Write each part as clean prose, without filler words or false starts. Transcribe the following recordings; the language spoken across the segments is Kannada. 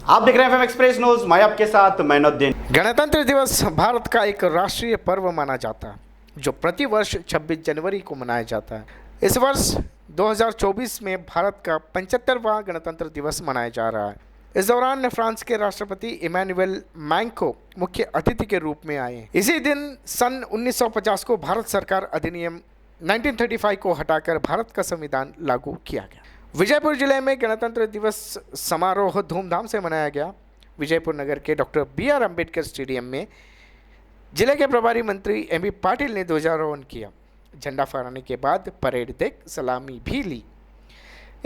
आप देख रहे हैं एफएम एक्सप्रेस न्यूज, मैं आपके साथ मैनुद्दीन। गणतंत्र दिवस भारत का एक राष्ट्रीय पर्व माना जाता है जो प्रति वर्ष 26 जनवरी को मनाया जाता है। इस वर्ष 2024 में भारत का 75वां गणतंत्र दिवस मनाया जा रहा है। इस दौरान फ्रांस के राष्ट्रपति इमैनुअल मैक्रों मुख्य अतिथि के रूप में आए। इसी दिन सन 1950 को भारत सरकार अधिनियम 1935 को हटाकर भारत का संविधान लागू किया गया। विजयपुर जिले में गणतंत्र दिवस समारोह धूमधाम से मनाया गया। विजयपुर नगर के डॉक्टर बी.आर. अम्बेडकर स्टेडियम में जिले के प्रभारी मंत्री एम.बी. पाटिल ने ध्वजारोहण किया। झंडा फहराने के बाद परेड देख सलामी भी ली।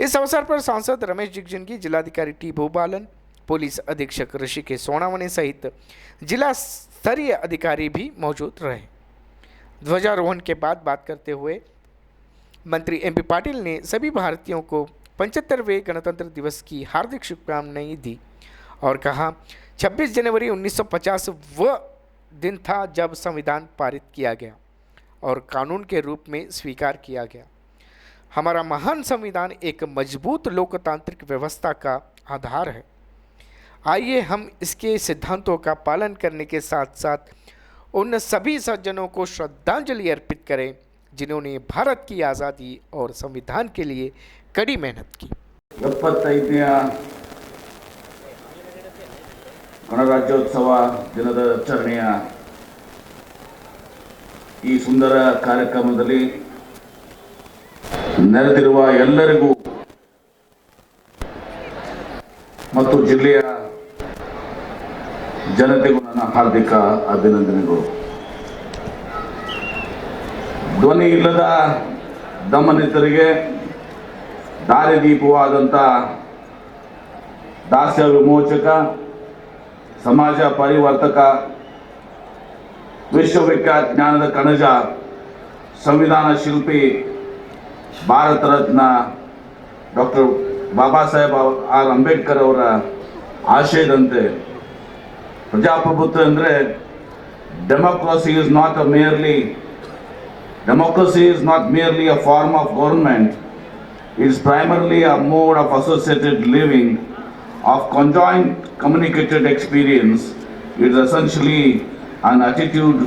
इस अवसर पर सांसद रमेश जिगजिनगी, जिलाधिकारी टी भूबालन, पुलिस अधीक्षक ऋषिकेश सोनावणे सहित जिला स्तरीय अधिकारी भी मौजूद रहे। ध्वजारोहण के बाद बात करते हुए मंत्री एम.बी. पाटिल ने सभी भारतीयों को 75वें गणतंत्र दिवस की हार्दिक शुभकामनाएं दी और कहा 26 जनवरी 1950 वह दिन था जब संविधान पारित किया गया और कानून के रूप में स्वीकार किया गया। हमारा महान संविधान एक मजबूत लोकतांत्रिक व्यवस्था का आधार है। आइए हम इसके सिद्धांतों का पालन करने के साथ साथ उन सभी सज्जनों को श्रद्धांजलि अर्पित करें जिन्होंने भारत की आज़ादी और संविधान के लिए कड़ी मेहनत की। 75ನೇ ಗಣರಾಜ್ಯೋತ್ಸವ ದಿನದ ಆಚರಣೆಯ ಈ ಸುಂದರ ಕಾರ್ಯಕ್ರಮದಲ್ಲಿ ನೆರೆದಿರುವ ಎಲ್ಲರಿಗೂ ಮತ್ತು ಜಿಲ್ಲೆಯ ಜನತೆಗೂ ನನ್ನ ಹಾರ್ದಿಕ ಅಭಿನಂದನೆಗಳು. ಧ್ವನಿ ಇಲ್ಲದ ದಮನಿತರಿಗೆ ದಾರಿದೀಪವಾದಂಥ ದಾಸ್ಯ ವಿಮೋಚಕ, ಸಮಾಜ ಪರಿವರ್ತಕ, ವಿಶ್ವವಿಖ್ಯಾತ ಜ್ಞಾನದ ಕಣಜ, ಸಂವಿಧಾನ ಶಿಲ್ಪಿ, ಭಾರತ ರತ್ನ ಡಾಕ್ಟರ್ ಬಾಬಾ ಸಾಹೇಬ್ ಆರ್ ಅಂಬೇಡ್ಕರ್ ಅವರ ಆಶಯದಂತೆ ಪ್ರಜಾಪ್ರಭುತ್ವ ಅಂದರೆ democracy is not merely a form of government. It is primarily a mode of associated living, of conjoined communicated experience. It is essentially an attitude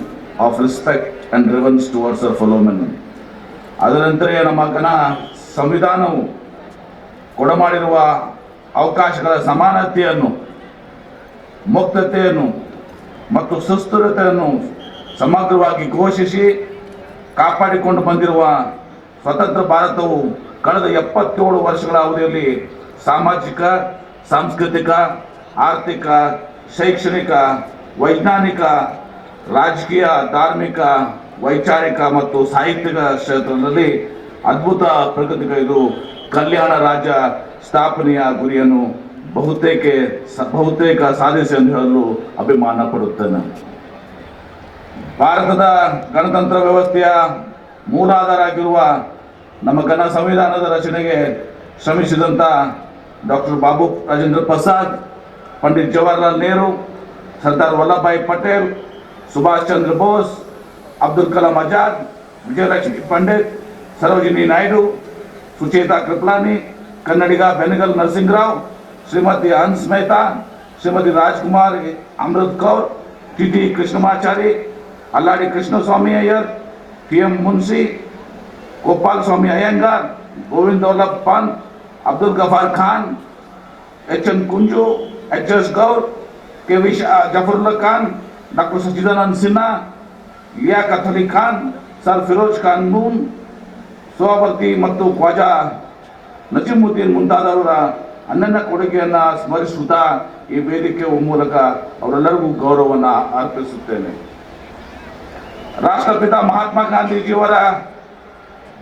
of respect and reverence towards our fellow men. ಅದರಂತೆ ನಮ್ಮ ಸಂವಿಧಾನವು ಕೊಡಮಾಡಿರುವ ಅವಕಾಶಗಳ ಸಮಾನತೆಯನ್ನು, ಮುಕ್ತತೆಯನ್ನು ಮತ್ತು ಸುಸ್ಥಿರತೆಯನ್ನು ಸಮಗ್ರವಾಗಿ ಘೋಷಿಸಿ ಕಾಪಾಡಿಕೊಂಡು ಬಂದಿರುವ ಸ್ವತಂತ್ರ ಭಾರತವು ಕಳೆದ 77 ವರ್ಷಗಳ ಅವಧಿಯಲ್ಲಿ ಸಾಮಾಜಿಕ, ಸಾಂಸ್ಕೃತಿಕ, ಆರ್ಥಿಕ, ಶೈಕ್ಷಣಿಕ, ವೈಜ್ಞಾನಿಕ, ರಾಜಕೀಯ, ಧಾರ್ಮಿಕ, ವೈಚಾರಿಕ ಮತ್ತು ಸಾಹಿತ್ಯಿಕ ಕ್ಷೇತ್ರದಲ್ಲಿ ಅದ್ಭುತ ಪ್ರಗತಿ ಕೈದು ಕಲ್ಯಾಣ ರಾಜ್ಯ ಸ್ಥಾಪನೆಯ ಗುರಿಯನ್ನು ಬಹುತೇಕ ಸಾಧಿಸಿ ಎಂದು ಹೇಳಲು ಅಭಿಮಾನ ಪಡುತ್ತೇನೆ. ಭಾರತದ ಗಣತಂತ್ರ ವ್ಯವಸ್ಥೆಯ ಮೂಲಾಧಾರ ಆಗಿರುವ ನಮ್ಮ ಘನ ಸಂವಿಧಾನದ ರಚನೆಗೆ ಶ್ರಮಿಸಿದಂಥ ಡಾಕ್ಟರ್ ಬಾಬು ರಾಜೇಂದ್ರ ಪ್ರಸಾದ್, ಪಂಡಿತ್ ಜವಾಹರ್ಲಾಲ್ ನೆಹರು, ಸರ್ದಾರ್ ವಲ್ಲಭಭಾಯಿ ಪಟೇಲ್, ಸುಭಾಷ್ ಚಂದ್ರ ಬೋಸ್, ಅಬ್ದುಲ್ ಕಲಾಂ ಆಜಾದ್, ವಿಜಯಲಕ್ಷ್ಮಿ ಪಂಡಿತ್, ಸರೋಜಿನಿ ನಾಯ್ಡು, ಸುಚೇತಾ ಕೃಪಲಾನಿ, ಕನ್ನಡಿಗ ಬೆನಗಲ್ ನರಸಿಂಹರಾವ್, ಶ್ರೀಮತಿ ಹನ್ಸ್ ಮೆಹ್ತಾ, ಶ್ರೀಮತಿ ರಾಜ್ಕುಮಾರ್ ಅಮೃತ್ ಕೌರ್, ಟಿ.ಟಿ. ಕೃಷ್ಣಮಾಚಾರಿ, ಅಲ್ಲಾಡಿ ಕೃಷ್ಣಸ್ವಾಮಿ ಅಯ್ಯರ್, ಟಿ.ಎಂ. ಮುನ್ಸಿ, गोपाल स्वामी अयंगार, गोविंद वल्लभ पंत, अब्दुल गफार खान, एच.एन. कुंजू, एच.एस. गौर, के.वी. जफरुल्लाह खान, डॉक्टर सच्चिदानंद सिन्हा, लियाकत अली खान, सर फिरोज खान नून, ಸೋವರ್ತಿ ಮತ್ತು ಖ್ವಾಜಾ ನಜೀಮುದ್ದೀನ್ ಮುಂತಾದವರ ಅನನ್ಯ ಕೊಡುಗೆಯನ್ನು ಸ್ಮರಿಸುತ್ತಾ ಈ ವೇದಿಕೆಯ ಮೂಲಕ ಅವರೆಲ್ಲರಿಗೂ ಗೌರವವನ್ನು ಅರ್ಪಿಸುತ್ತೇನೆ. ರಾಷ್ಟ್ರಪಿತ ಮಹಾತ್ಮ ಗಾಂಧೀಜಿಯವರ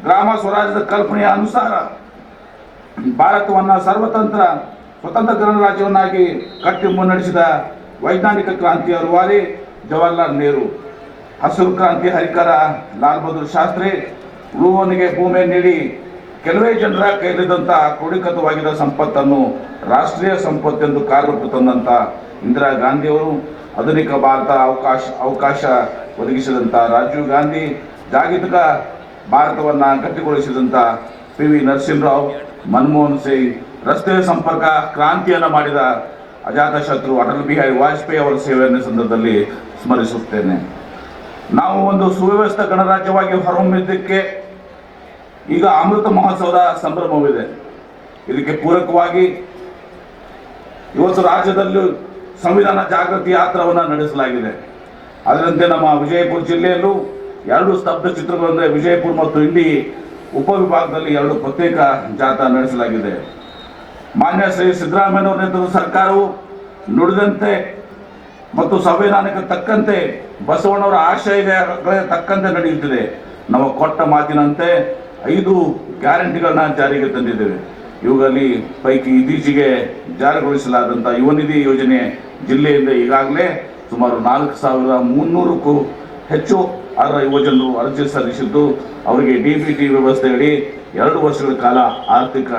ಗ್ರಾಮ ಸ್ವರಾಜ್ಯದ ಕಲ್ಪನೆಯ ಅನುಸಾರ ಭಾರತವನ್ನು ಸ್ವತಂತ್ರ ಗಣರಾಜ್ಯವನ್ನಾಗಿ ಕಟ್ಟಿ ಮುನ್ನಡೆಸಿದ ವೈಜ್ಞಾನಿಕ ಕ್ರಾಂತಿಯ ರೂವಾರಿ ಜವಾಹರ್ಲಾಲ್ ನೆಹರು, ಹಸಿರು ಕ್ರಾಂತಿ ಹರಿಕಾರ ಲಾಲ್ ಬಹದ್ದೂರ್ ಶಾಸ್ತ್ರಿ, ಉಳುವವನಿಗೆ ಭೂಮಿ ನೀಡಿ ಕೆಲವೇ ಜನರ ಕೈಲಿದ್ದಂಥ ಕ್ರೋಢೀಕೃತವಾಗಿದ್ದ ಸಂಪತ್ತನ್ನು ರಾಷ್ಟ್ರೀಯ ಸಂಪತ್ತೆಂದು ಕಾರ್ಯರೂಪ ತಂದಂಥ ಇಂದಿರಾ ಗಾಂಧಿಯವರು, ಆಧುನಿಕ ಭಾರತ ಅವಕಾಶ ಒದಗಿಸಿದಂಥ ರಾಜೀವ್ ಗಾಂಧಿ, ಜಾಗತಿಕ ಭಾರತವನ್ನು ಗಟ್ಟಿಗೊಳಿಸಿದಂಥ ಪಿ.ವಿ. ನರಸಿಂಹರಾವ್, ಮನಮೋಹನ್ ಸಿಂಗ್, ರಸ್ತೆ ಸಂಪರ್ಕ ಕ್ರಾಂತಿಯನ್ನು ಮಾಡಿದ ಅಜಾತಶತ್ರು ಅಟಲ್ ಬಿಹಾರಿ ವಾಜಪೇಯಿ ಅವರ ಸೇವೆಯನ್ನು ಸಂದರ್ಭದಲ್ಲಿ ಸ್ಮರಿಸುತ್ತೇನೆ. ನಾವು ಒಂದು ಸುವ್ಯವಸ್ಥಿತ ಗಣರಾಜ್ಯವಾಗಿ ಹೊರಹೊಮ್ಮಿದ್ದಕ್ಕೆ ಈಗ ಅಮೃತ ಮಹೋತ್ಸವದ ಸಂಭ್ರಮವಿದೆ. ಇದಕ್ಕೆ ಪೂರಕವಾಗಿ ಇವತ್ತು ರಾಜ್ಯದಲ್ಲೂ ಸಂವಿಧಾನ ಜಾಗೃತಿ ಯಾತ್ರವನ್ನು ನಡೆಸಲಾಗಿದೆ. ಅದರಂತೆ ನಮ್ಮ ವಿಜಯಪುರ ಜಿಲ್ಲೆಯಲ್ಲೂ 2 ಸ್ತಬ್ಧ ಚಿತ್ರಗಳಂದರೆ ವಿಜಯಪುರ ಮತ್ತು ಇಂಡಿ ಉಪವಿಭಾಗದಲ್ಲಿ 2 ಪ್ರತ್ಯೇಕ ಜಾಥಾ ನಡೆಸಲಾಗಿದೆ. ಮಾನ್ಯ ಶ್ರೀ ಸಿದ್ದರಾಮಯ್ಯನವರ ನೇತೃತ್ವದ ಸರ್ಕಾರವು ನುಡಿದಂತೆ ಮತ್ತು ಸಂವಿಧಾನಕ್ಕೆ ತಕ್ಕಂತೆ ಬಸವಣ್ಣವರ ಆಶಯಗಳಿಗೆ ತಕ್ಕಂತೆ ನಡೆಯುತ್ತಿದೆ. ನಾವು ಕೊಟ್ಟ ಮಾತಿನಂತೆ 5 ಗ್ಯಾರಂಟಿಗಳನ್ನ ಜಾರಿಗೆ ತಂದಿದ್ದೇವೆ. ಇವುಗಳಲ್ಲಿ ಪೈಕಿ ಇತ್ತೀಚೆಗೆ ಜಾರಿಗೊಳಿಸಲಾದಂಥ ಯುವ ನಿಧಿ ಯೋಜನೆ ಜಿಲ್ಲೆಯಿಂದ ಈಗಾಗಲೇ ಸುಮಾರು 4,300ಕ್ಕೂ ಹೆಚ್ಚು ಅರ್ಹ ಯುವಜನರು ಅರ್ಜಿ ಸಲ್ಲಿಸಿದ್ದು ಅವರಿಗೆ DBT ವ್ಯವಸ್ಥೆಯಡಿ 2 ವರ್ಷಗಳ ಕಾಲ ಆರ್ಥಿಕ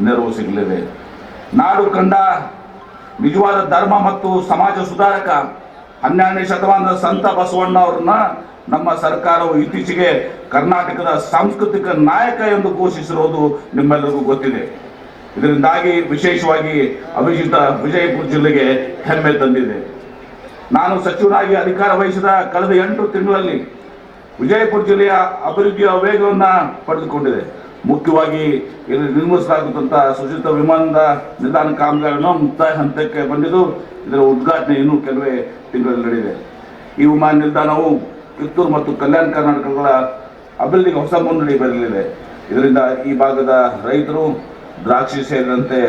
ನೆರವು ಸಿಗಲಿದೆ. ನಾಡು ಕಂಡ ನಿಜವಾದ ಧರ್ಮ ಮತ್ತು ಸಮಾಜ ಸುಧಾರಕ 12ನೇ ಶತಮಾನದ ಸಂತ ಬಸವಣ್ಣ ಅವ್ರನ್ನ ನಮ್ಮ ಸರ್ಕಾರವು ಇತ್ತೀಚೆಗೆ ಕರ್ನಾಟಕದ ಸಾಂಸ್ಕೃತಿಕ ನಾಯಕ ಎಂದು ಘೋಷಿಸಿರುವುದು ನಿಮ್ಮೆಲ್ಲರಿಗೂ ಗೊತ್ತಿದೆ. ಇದರಿಂದಾಗಿ ವಿಶೇಷವಾಗಿ ಅಭಿಜಿತ ವಿಜಯಪುರ ಜಿಲ್ಲೆಗೆ ಹೆಮ್ಮೆ ತಂದಿದೆ. ನಾನು ಸಚಿವನಾಗಿ ಅಧಿಕಾರ ವಹಿಸಿದ ಕಳೆದ 8 ತಿಂಗಳಲ್ಲಿ ವಿಜಯಪುರ ಜಿಲ್ಲೆಯ ಅಭಿವೃದ್ಧಿಯ ವೇಗವನ್ನು ಪಡೆದುಕೊಂಡಿದೆ. ಮುಖ್ಯವಾಗಿ ಇಲ್ಲಿ ನಿರ್ಮಿಸಲಾಗುತ್ತಂಥ ಸುಚಿತ ವಿಮಾನದ ನಿಲ್ದಾಣ ಕಾಮಗಾರಿಯನ್ನು ಮುಕ್ತಾಯ ಹಂತಕ್ಕೆ ಬಂದಿದ್ದು, ಇದರ ಉದ್ಘಾಟನೆ ಇನ್ನೂ ಕೆಲವೇ ತಿಂಗಳಲ್ಲಿ ನಡೆದಿದೆ. ಈ ವಿಮಾನ ನಿಲ್ದಾಣವು ಕಿತ್ತೂರು ಮತ್ತು ಕಲ್ಯಾಣ ಕರ್ನಾಟಕಗಳ ಅಭಿವೃದ್ಧಿಗೆ ಹೊಸ ಮುನ್ನಡೆ ಬರಲಿದೆ. ಇದರಿಂದ ಈ ಭಾಗದ ರೈತರು ದ್ರಾಕ್ಷಿ ಸೇರಿದಂತೆ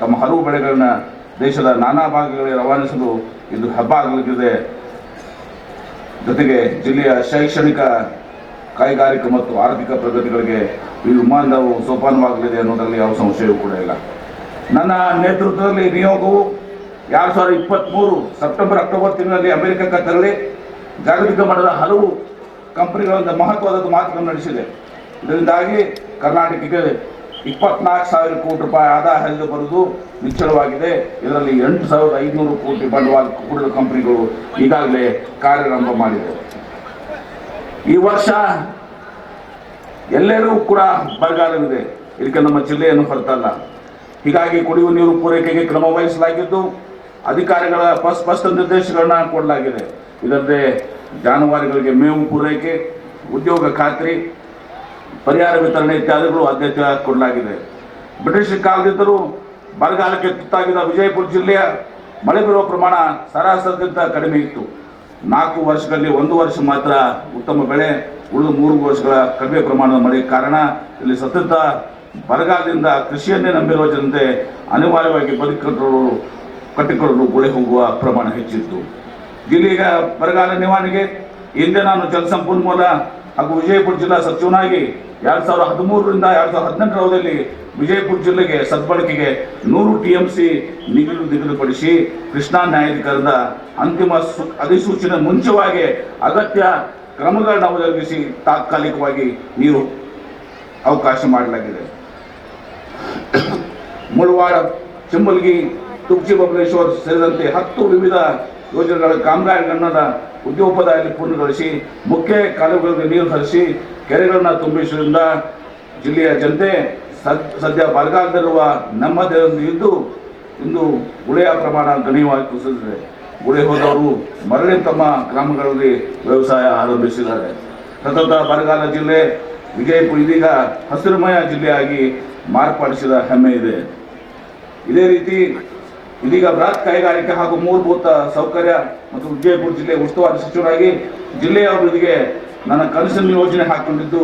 ತಮ್ಮ ಹಲವು ಬೆಳೆಗಳನ್ನು ದೇಶದ ನಾನಾ ಭಾಗಗಳಿಗೆ ರವಾನಿಸಲು ಇದು ಹಬ್ಬ ಆಗಲಿದೆ. ಜೊತೆಗೆ ಜಿಲ್ಲೆಯ ಶೈಕ್ಷಣಿಕ, ಕೈಗಾರಿಕಾ ಮತ್ತು ಆರ್ಥಿಕ ಪ್ರಗತಿಗಳಿಗೆ ಈ ವಿಮಾನವು ಸೋಪಾನವಾಗಲಿದೆ ಅನ್ನೋದರಲ್ಲಿ ಯಾವ ಸಂಶಯವೂ ಕೂಡ ಇಲ್ಲ. ನನ್ನ ನೇತೃತ್ವದಲ್ಲಿ ನಿಯೋಗವು 2023 ಸೆಪ್ಟೆಂಬರ್ ಅಕ್ಟೋಬರ್ ತಿಂಗಳಲ್ಲಿ ಅಮೆರಿಕಕ್ಕೆ ತೆರಳಿ ಜಾಗತಿಕ ಮಟ್ಟದ ಹಲವು ಕಂಪನಿಗಳಿಂದ ಮಹತ್ವದ ಮಾತುಗಳನ್ನು ನಡೆಸಿದೆ. ಇದರಿಂದಾಗಿ ಕರ್ನಾಟಕಕ್ಕೆ 24,000 ಕೋಟಿ ರೂಪಾಯಿ ಆದಾಯ ಹರಿದು ಬರುವುದು ನಿಶ್ಚಳವಾಗಿದೆ. ಇದರಲ್ಲಿ 8,500 ಕೋಟಿ ಬಂಡವಾಳ ಹೂಡಿದ ಕಂಪನಿಗಳು ಈಗಾಗಲೇ ಕಾರ್ಯಾರಂಭ ಮಾಡಿದೆ. ಈ ವರ್ಷ ಎಲ್ಲರೂ ಕೂಡ ಬರಗಾಲವಿದೆ. ಇದಕ್ಕೆ ನಮ್ಮ ಜಿಲ್ಲೆಯನ್ನು ಹೊರತಲ್ಲ. ಹೀಗಾಗಿ ಕುಡಿಯುವ ನೀರು ಪೂರೈಕೆಗೆ ಕ್ರಮ ವಹಿಸಲಾಗಿದ್ದು ಅಧಿಕಾರಿಗಳ ಸ್ಪಷ್ಟ ನಿರ್ದೇಶನಗಳನ್ನ ಕೊಡಲಾಗಿದೆ. ಇದಲ್ಲದೆ ಜಾನುವಾರುಗಳಿಗೆ ಮೇವು ಪೂರೈಕೆ, ಉದ್ಯೋಗ ಖಾತ್ರಿ, ಪರಿಹಾರ ವಿತರಣೆ ಇತ್ಯಾದಿಗಳು ಆದ್ಯತೆ ಕೊಡಲಾಗಿದೆ. ಬ್ರಿಟಿಷ್ ಕಾಲದಿಂದಲೂ ಬರಗಾಲಕ್ಕೆ ತುತ್ತಾಗಿದ್ದ ವಿಜಯಪುರ ಜಿಲ್ಲೆಯ ಮಳೆ ಬರುವ ಪ್ರಮಾಣ ಸರಾಸರಿಗಿಂತ ಕಡಿಮೆ ಇತ್ತು. 4 ವರ್ಷಗಳಲ್ಲಿ 1 ವರ್ಷ ಮಾತ್ರ ಉತ್ತಮ ಬೆಳೆ, ಉಳಿದ 3 ವರ್ಷಗಳ ಕಡಿಮೆ ಪ್ರಮಾಣದ ಮಳೆ ಕಾರಣ ಇಲ್ಲಿ ಸತತ ಬರಗಾಲದಿಂದ ಕೃಷಿಯನ್ನೇ ನಂಬಿರುವ ಜನತೆ ಅನಿವಾರ್ಯವಾಗಿ ಕಟ್ಟಿಕೊಳ್ಳಲು ಗುಳೆ ಹೋಗುವ ಪ್ರಮಾಣ ಹೆಚ್ಚಿತ್ತು. ಜಿಲ್ಲೆಯ ಬರಗಾಲ ನಿವಾರಣೆಗೆ ಹಿಂದೆ ನಾನು ಜಲಸಂಪನ್ಮೂಲ ಹಾಗೂ ವಿಜಯಪುರ ಜಿಲ್ಲಾ ಸಚಿವನಾಗಿ 2013ರಿಂದ 2018ರ ಅವಧಿಯಲ್ಲಿ ವಿಜಯಪುರ ಜಿಲ್ಲೆಗೆ ಸದ್ಬಳಕೆಗೆ 100 TMC ನೀರು ನಿಗದಿಪಡಿಸಿ ಕೃಷ್ಣಾ ನ್ಯಾಯಾಧಿಕರಣದ ಅಂತಿಮ ಅಧಿಸೂಚನೆ ಮುಂಚಿತವಾಗಿ ಅಗತ್ಯ ಕ್ರಮಗಳನ್ನು ಜರುಗಿಸಿ ತಾತ್ಕಾಲಿಕವಾಗಿ ನೀರು ಅವಕಾಶ ಮಾಡಲಾಗಿದೆ. ಮುಳವಾಡ, ಚಿಮ್ಮಲ್ಗಿ, ತುಕ್ಚಿ ಬಬಲೇಶ್ವರ್ ಸೇರಿದಂತೆ 10 ವಿವಿಧ ಯೋಜನೆಗಳ ಕಾಮಗಾರಿಗಳನ್ನ ಉದ್ಯೋಗದಲ್ಲಿ ಪೂರ್ಣಗೊಳಿಸಿ ಮುಖ್ಯ ಕಾಲುವೆಗಳಿಗೆ ನೀರು ಹರಿಸಿ ಕೆರೆಗಳನ್ನು ತುಂಬಿಸುವುದರಿಂದ ಜಿಲ್ಲೆಯ ಜನತೆ ಸದ್ಯ ಬರಗಾಲದಲ್ಲಿರುವ ನೆಮ್ಮದಿಯಿಂದ ಇದ್ದು ಇಂದು ಗುಳೆಯ ಪ್ರಮಾಣ ಗಣನೀಯವಾಗಿ ಕುಸಿದಿದೆ. ಗುಳೆ ಹೋದವರು ಮರಳಿ ತಮ್ಮ ಗ್ರಾಮಗಳಲ್ಲಿ ವ್ಯವಸಾಯ ಆರಂಭಿಸಿದ್ದಾರೆ. ಸತತ ಬರಗಾಲ ಜಿಲ್ಲೆ ವಿಜಯಪುರ ಇದೀಗ ಹಸಿರುಮಯ ಜಿಲ್ಲೆಯಾಗಿ ಮಾರ್ಪಡಿಸಿದ ಹೆಮ್ಮೆ ಇದೆ. ಇದೇ ರೀತಿ ಇದೀಗ ಬೃಹತ್ ಕೈಗಾರಿಕೆ ಹಾಗೂ ಮೂಲಭೂತ ಸೌಕರ್ಯ ಮತ್ತು ವಿಜಯಪುರ ಜಿಲ್ಲೆ ಉಸ್ತುವಾರಿ ಸಚಿವರಾಗಿ ಜಿಲ್ಲೆಯ ಅಭಿವೃದ್ಧಿಗೆ ನನ್ನ ಕನಸಿನ ಯೋಜನೆ ಹಾಕಿಕೊಂಡಿದ್ದು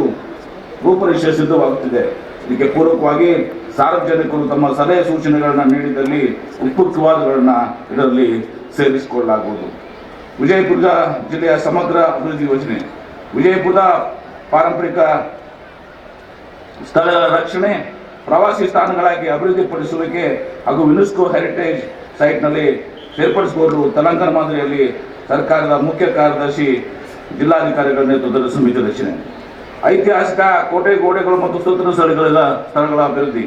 ರೂಪರೇಷೆ ಸಿದ್ಧವಾಗುತ್ತಿದೆ. ಇದಕ್ಕೆ ಪೂರಕವಾಗಿ ಸಾರ್ವಜನಿಕರು ತಮ್ಮ ಸಲಹೆ ಸೂಚನೆಗಳನ್ನು ನೀಡಿದಲ್ಲಿ ಉಪಯುಕ್ತವಾದಗಳನ್ನು ಇದರಲ್ಲಿ ಸೇರಿಸಿಕೊಳ್ಳಲಾಗುವುದು. ವಿಜಯಪುರ ಜಿಲ್ಲೆಯ ಸಮಗ್ರ ಅಭಿವೃದ್ಧಿ ಯೋಜನೆ, ವಿಜಯಪುರದ ಪಾರಂಪರಿಕ ಸ್ಥಳಗಳ ರಕ್ಷಣೆ, ಪ್ರವಾಸಿ ಸ್ಥಾನಗಳಾಗಿ ಅಭಿವೃದ್ಧಿಪಡಿಸುವಿಕೆ ಹಾಗೂ ಯುನೆಸ್ಕೋ ಹೆರಿಟೇಜ್ ಸೈಟ್ನಲ್ಲಿ ಸೇರ್ಪಡಿಸಿಕೊಳ್ಳಲು ತೆಲಂಗಾಣ ಮಾದರಿಯಲ್ಲಿ ಸರ್ಕಾರದ ಮುಖ್ಯ ಕಾರ್ಯದರ್ಶಿ ಜಿಲ್ಲಾಧಿಕಾರಿಗಳ ನೇತೃತ್ವದ ಸಮಿತಿ ರಚನೆ, ಐತಿಹಾಸಿಕ ಕೋಟೆ ಗೋಡೆಗಳು ಮತ್ತು ಸುತ್ತಲ ಸ್ಥಳಗಳ ಅಭಿವೃದ್ಧಿ,